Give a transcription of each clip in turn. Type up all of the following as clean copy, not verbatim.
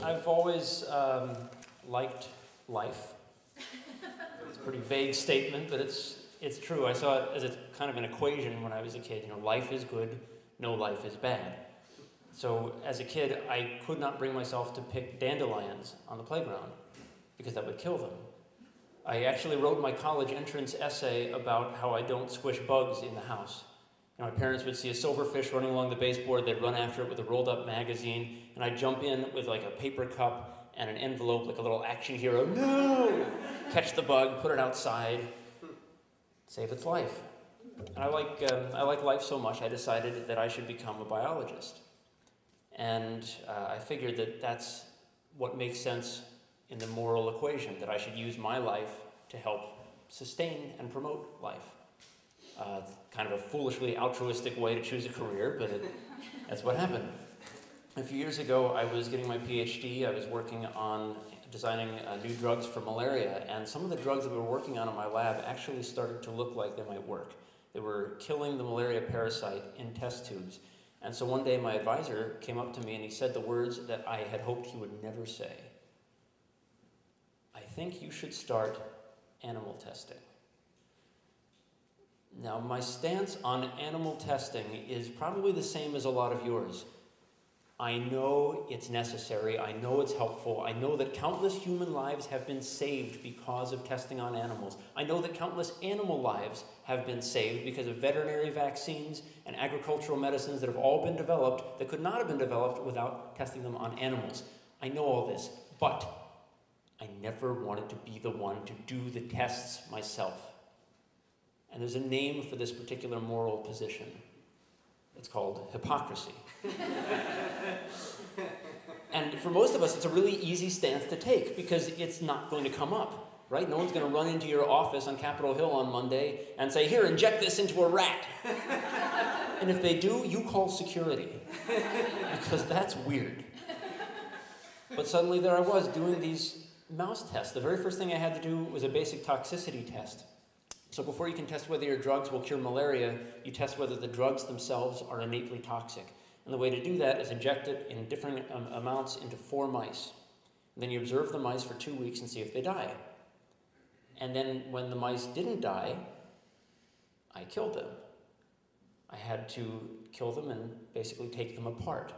I've always liked life. It's a pretty vague statement, but it's true. I saw it as a kind of an equation when I was a kid. You know, life is good, no life is bad. So as a kid, I could not bring myself to pick dandelions on the playground because that would kill them. I actually wrote my college entrance essay about how I don't squish bugs in the house. You know, my parents would see a silverfish running along the baseboard, they'd run after it with a rolled up magazine, and I'd jump in with like a paper cup and an envelope, like a little action hero. No! Catch the bug, put it outside, save its life. And I like life so much, I decided that I should become a biologist. And I figured that that's what makes sense in the moral equation, that I should use my life to help sustain and promote life. It's kind of a foolishly altruistic way to choose a career, but that's what happened. A few years ago, I was getting my PhD. I was working on designing new drugs for malaria, and some of the drugs that we were working on in my lab actually started to look like they might work. They were killing the malaria parasite in test tubes. And so one day my advisor came up to me and he said the words that I had hoped he would never say. I think you should start animal testing. Now, my stance on animal testing is probably the same as a lot of yours. I know it's necessary, I know it's helpful, I know that countless human lives have been saved because of testing on animals. I know that countless animal lives have been saved because of veterinary vaccines and agricultural medicines that have all been developed that could not have been developed without testing them on animals. I know all this, but I never wanted to be the one to do the tests myself. And there's a name for this particular moral position. It's called hypocrisy. And for most of us, it's a really easy stance to take because it's not going to come up, right? No one's going to run into your office on Capitol Hill on Monday and say, here, inject this into a rat. And if they do, you call security because that's weird. But suddenly there I was doing these mouse tests. The very first thing I had to do was a basic toxicity test. So before you can test whether your drugs will cure malaria, you test whether the drugs themselves are innately toxic. And the way to do that is inject it in different amounts into 4 mice. And then you observe the mice for 2 weeks and see if they die. And then when the mice didn't die, I killed them. I had to kill them and basically take them apart.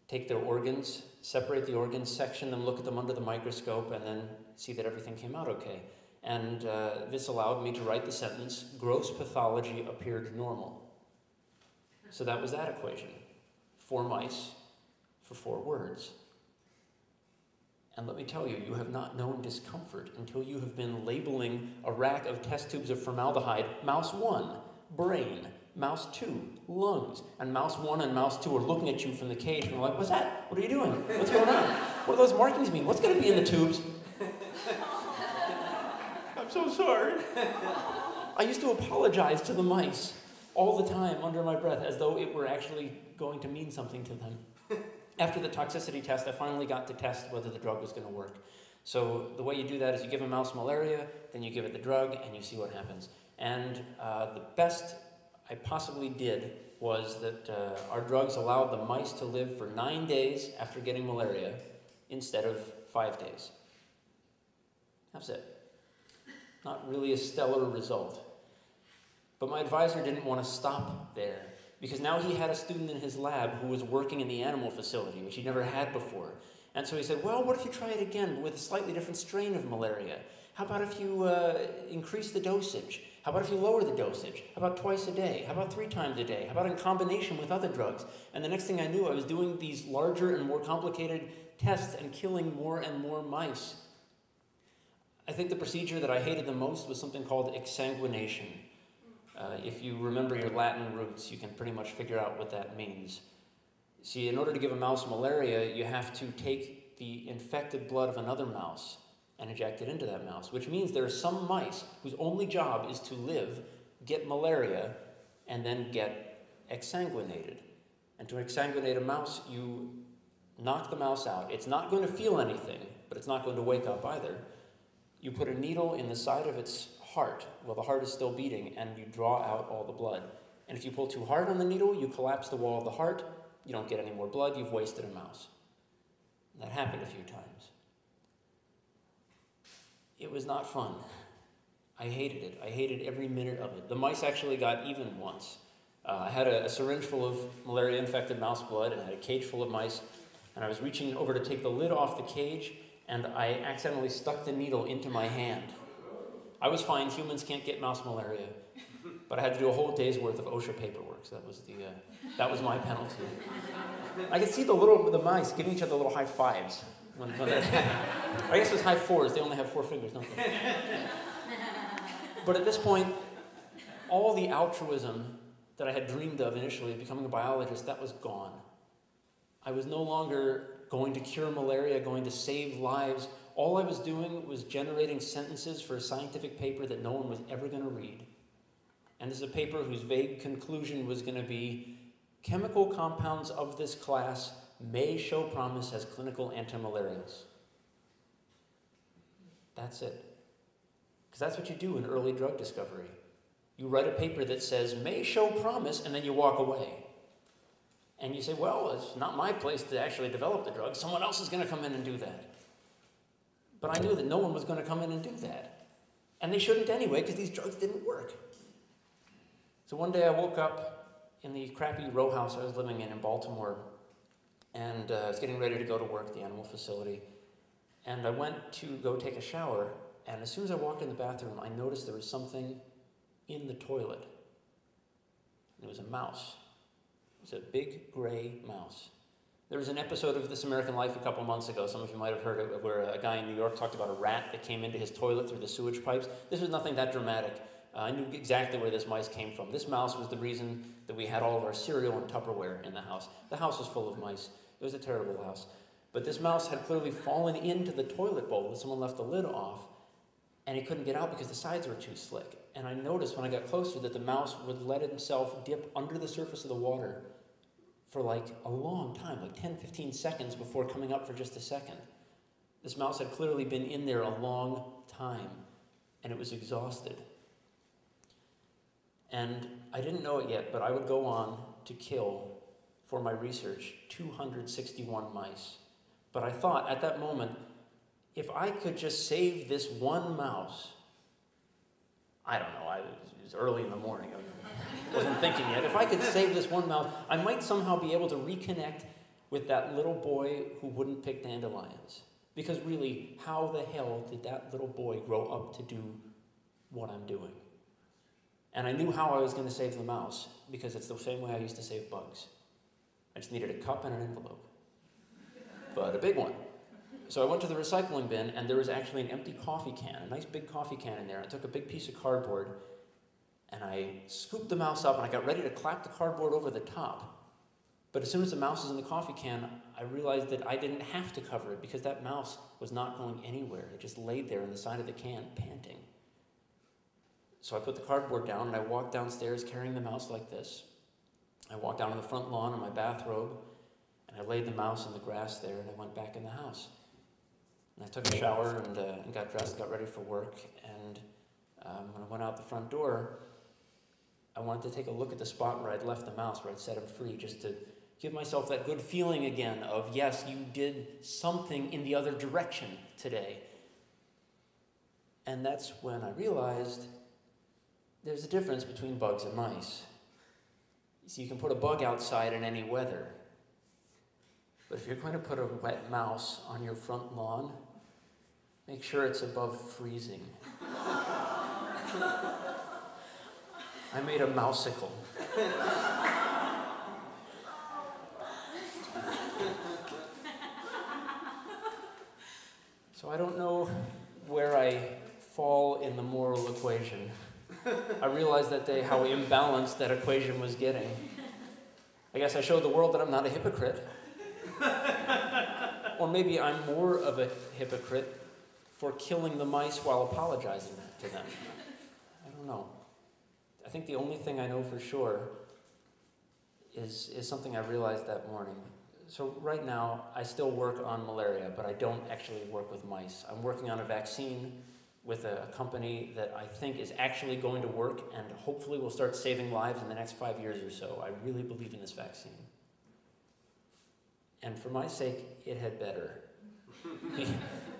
Take their organs, separate the organs, section them, look at them under the microscope, and then see that everything came out okay. And this allowed me to write the sentence, gross pathology appeared normal. So that was that equation. 4 mice for 4 words. And let me tell you, you have not known discomfort until you have been labeling a rack of test tubes of formaldehyde, mouse 1, brain, mouse 2, lungs, and mouse 1 and mouse 2 are looking at you from the cage and they're like, what's that? What are you doing? What's going on? What do those markings mean? What's going to be in the tubes? I'm so sorry. I used to apologize to the mice all the time under my breath as though it were actually going to mean something to them. After the toxicity test, I finally got to test whether the drug was going to work. So the way you do that is you give a mouse malaria, then you give it the drug, and you see what happens. And the best I possibly did was that our drugs allowed the mice to live for 9 days after getting malaria instead of 5 days. That's it. Not really a stellar result. But my advisor didn't want to stop there because now he had a student in his lab who was working in the animal facility, which he never had before. And so he said, well, what if you try it again with a slightly different strain of malaria? How about if you increase the dosage? How about if you lower the dosage? How about twice a day? How about 3 times a day? How about in combination with other drugs? And the next thing I knew, I was doing these larger and more complicated tests and killing more and more mice. I think the procedure that I hated the most was something called exsanguination. If you remember your Latin roots, you can pretty much figure out what that means. See, in order to give a mouse malaria, you have to take the infected blood of another mouse and inject it into that mouse, which means there are some mice whose only job is to live, get malaria, and then get exsanguinated. And to exsanguinate a mouse, you knock the mouse out. It's not going to feel anything, but it's not going to wake up either. You put a needle in the side of its heart while the heart is still beating, and you draw out all the blood. And if you pull too hard on the needle, you collapse the wall of the heart, you don't get any more blood, you've wasted a mouse. That happened a few times. It was not fun. I hated it. I hated every minute of it. The mice actually got even once. I had a syringe full of malaria-infected mouse blood, and I had a cage full of mice, and I was reaching over to take the lid off the cage, and I accidentally stuck the needle into my hand. I was fine. Humans can't get mouse malaria, but I had to do a whole day's worth of OSHA paperwork, so that was my penalty. I could see the mice giving each other little high fives. I guess it was high fours. They only have 4 fingers, don't they? But at this point, all the altruism that I had dreamed of initially, becoming a biologist, that was gone. I was no longer going to cure malaria, going to save lives. All I was doing was generating sentences for a scientific paper that no one was ever going to read. And this is a paper whose vague conclusion was going to be, chemical compounds of this class may show promise as clinical antimalarials. That's it. Because that's what you do in early drug discovery. You write a paper that says, may show promise, and then you walk away. And you say, well, it's not my place to actually develop the drug. Someone else is going to come in and do that. But I knew that no one was going to come in and do that. And they shouldn't anyway, because these drugs didn't work. So one day I woke up in the crappy row house I was living in Baltimore, and I was getting ready to go to work at the animal facility. And I went to go take a shower, and as soon as I walked in the bathroom, I noticed there was something in the toilet. And it was a mouse. It was a big gray mouse. There was an episode of This American Life a couple months ago, some of you might have heard it, where a guy in New York talked about a rat that came into his toilet through the sewage pipes. This was nothing that dramatic. I knew exactly where this mice came from. This mouse was the reason that we had all of our cereal and Tupperware in the house. The house was full of mice. It was a terrible house. But this mouse had clearly fallen into the toilet bowl. Someone left the lid off, and he couldn't get out because the sides were too slick. And I noticed when I got closer that the mouse would let himself dip under the surface of the water for like a long time, like 10, 15 seconds before coming up for just a second. This mouse had clearly been in there a long time, and it was exhausted. And I didn't know it yet, but I would go on to kill, for my research, 261 mice. But I thought at that moment, if I could just save this one mouse, I don't know, it was early in the morning, I wasn't thinking yet. If I could save this one mouse, I might somehow be able to reconnect with that little boy who wouldn't pick dandelions. Because really, how the hell did that little boy grow up to do what I'm doing? And I knew how I was going to save the mouse, because it's the same way I used to save bugs. I just needed a cup and an envelope, but a big one. So I went to the recycling bin, and there was actually an empty coffee can, a nice big coffee can in there. I took a big piece of cardboard, and I scooped the mouse up, and I got ready to clap the cardboard over the top. But as soon as the mouse was in the coffee can, I realized that I didn't have to cover it, because that mouse was not going anywhere. It just laid there in the side of the can, panting. So I put the cardboard down, and I walked downstairs carrying the mouse like this. I walked down on the front lawn in my bathrobe, and I laid the mouse in the grass there, and I went back in the house. And I took a shower and got dressed, got ready for work, and when I went out the front door, I wanted to take a look at the spot where I'd left the mouse, where I'd set him free, just to give myself that good feeling again of, yes, you did something in the other direction today. And that's when I realized there's a difference between bugs and mice. So you can put a bug outside in any weather, but if you're going to put a wet mouse on your front lawn, make sure it's above freezing. I made a mouseicle. So I don't know where I fall in the moral equation. I realized that day how imbalanced that equation was getting. I guess I showed the world that I'm not a hypocrite. Or maybe I'm more of a hypocrite for killing the mice while apologizing to them. I don't know. I think the only thing I know for sure is something I realized that morning. So right now, I still work on malaria, but I don't actually work with mice. I'm working on a vaccine with a company that I think is actually going to work and hopefully will start saving lives in the next 5 years or so. I really believe in this vaccine. And for my sake, it had better.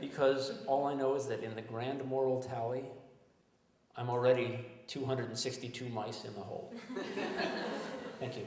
Because all I know is that in the grand moral tally, I'm already 262 mice in the hole. Thank you.